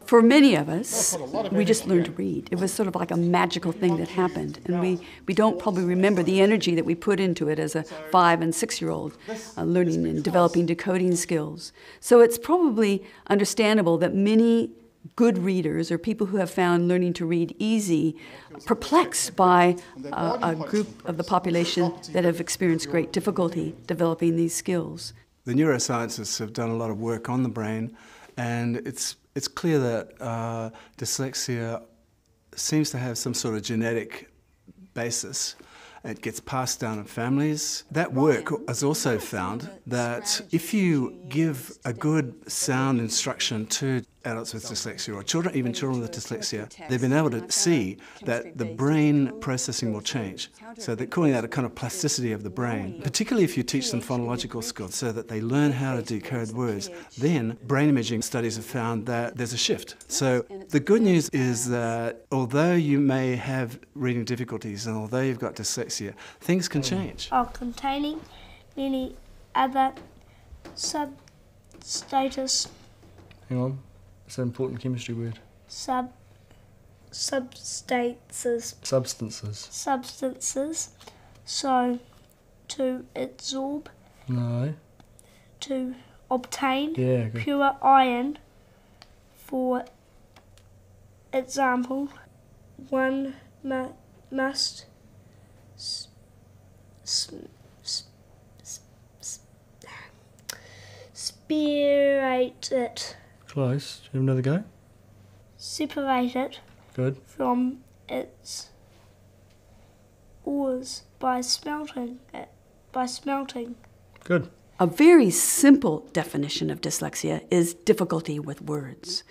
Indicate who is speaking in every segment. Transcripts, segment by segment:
Speaker 1: For many of us, we just learned to read. It was sort of like a magical thing that happened, and we don't probably remember the energy that we put into it as a 5- and 6-year-old, learning and developing decoding skills. So it's probably understandable that many good readers, or people who have found learning to read easy, perplexed by a group of the population that have experienced great difficulty developing these skills.
Speaker 2: The neuroscientists have done a lot of work on the brain, and it's clear that dyslexia seems to have some sort of genetic basis. It gets passed down in families. That work has also found that if you give a good sound instruction to adults with dyslexia, or children, even children with dyslexia, they've been able to see that the brain processing will change. So they're calling that a kind of plasticity of the brain, particularly if you teach them phonological skills so that they learn how to decode words. Then brain imaging studies have found that there's a shift. So the good news is that although you may have reading difficulties and although you've got dyslexia, things can change.
Speaker 3: Are containing many other substatus.
Speaker 4: Hang on, it's an important chemistry word.
Speaker 3: Substances.
Speaker 4: Substances.
Speaker 3: So, to absorb.
Speaker 4: No.
Speaker 3: To obtain.
Speaker 4: Yeah, good.
Speaker 3: Pure iron. For example, one must separate it.
Speaker 4: Close. Do you have another go?
Speaker 3: Separate it.
Speaker 4: Good.
Speaker 3: From its ores by smelting it.
Speaker 4: Good.
Speaker 1: A very simple definition of dyslexia is difficulty with words.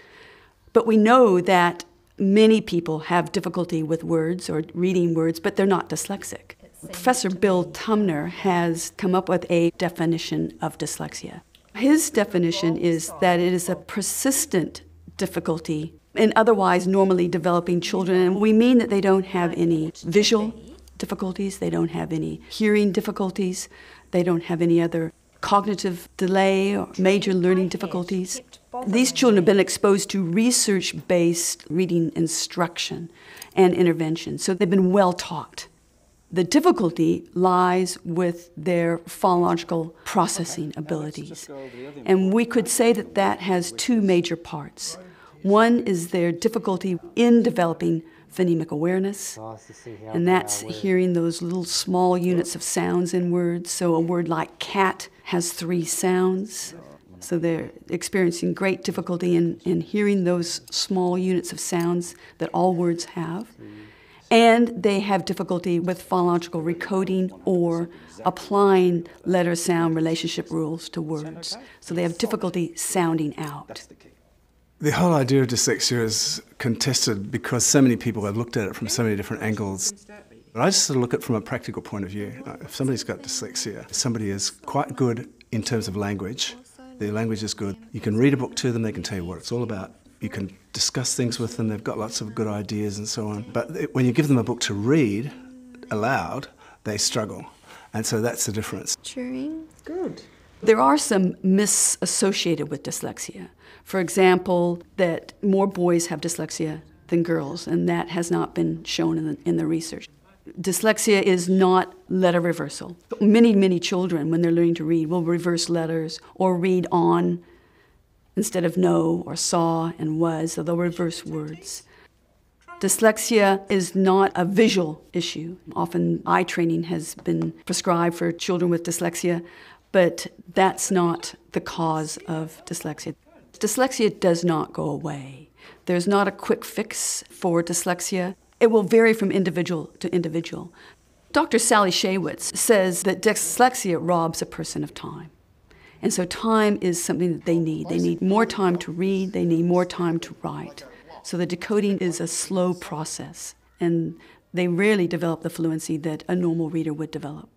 Speaker 1: But we know that many people have difficulty with words or reading words, but they're not dyslexic. Professor Bill Tumner has come up with a definition of dyslexia. His definition is that it is a persistent difficulty in otherwise normally developing children. And we mean that they don't have any visual difficulties, they don't have any hearing difficulties, they don't have any other cognitive delay or major learning difficulties. These children have been exposed to research-based reading instruction and intervention, so they've been well taught. The difficulty lies with their phonological processing abilities. And we could say that that has two major parts. One is their difficulty in developing phonemic awareness, and that's hearing those little small units of sounds in words. So a word like cat has 3 sounds. So they're experiencing great difficulty in hearing those small units of sounds that all words have. And they have difficulty with phonological recoding or applying letter-sound relationship rules to words. So they have difficulty sounding out.
Speaker 2: The whole idea of dyslexia is contested because so many people have looked at it from so many different angles. But I just sort of look at it from a practical point of view. If somebody's got dyslexia, somebody is quite good in terms of language. Their language is good. You can read a book to them, they can tell you what it's all about. You can discuss things with them, they've got lots of good ideas and so on. But when you give them a book to read aloud, they struggle. And so that's the difference.
Speaker 3: Turing.
Speaker 1: Good. There are some myths associated with dyslexia. For example, that more boys have dyslexia than girls, and that has not been shown in the research. Dyslexia is not letter reversal. Many children, when they're learning to read, will reverse letters or read on instead of no or saw and was, so they'll reverse words. Dyslexia is not a visual issue. Often eye training has been prescribed for children with dyslexia, but that's not the cause of dyslexia. Dyslexia does not go away. There's not a quick fix for dyslexia. It will vary from individual to individual. Dr. Sally Shaywitz says that dyslexia robs a person of time. And so time is something that they need. They need more time to read, they need more time to write. So the decoding is a slow process, and they rarely develop the fluency that a normal reader would develop.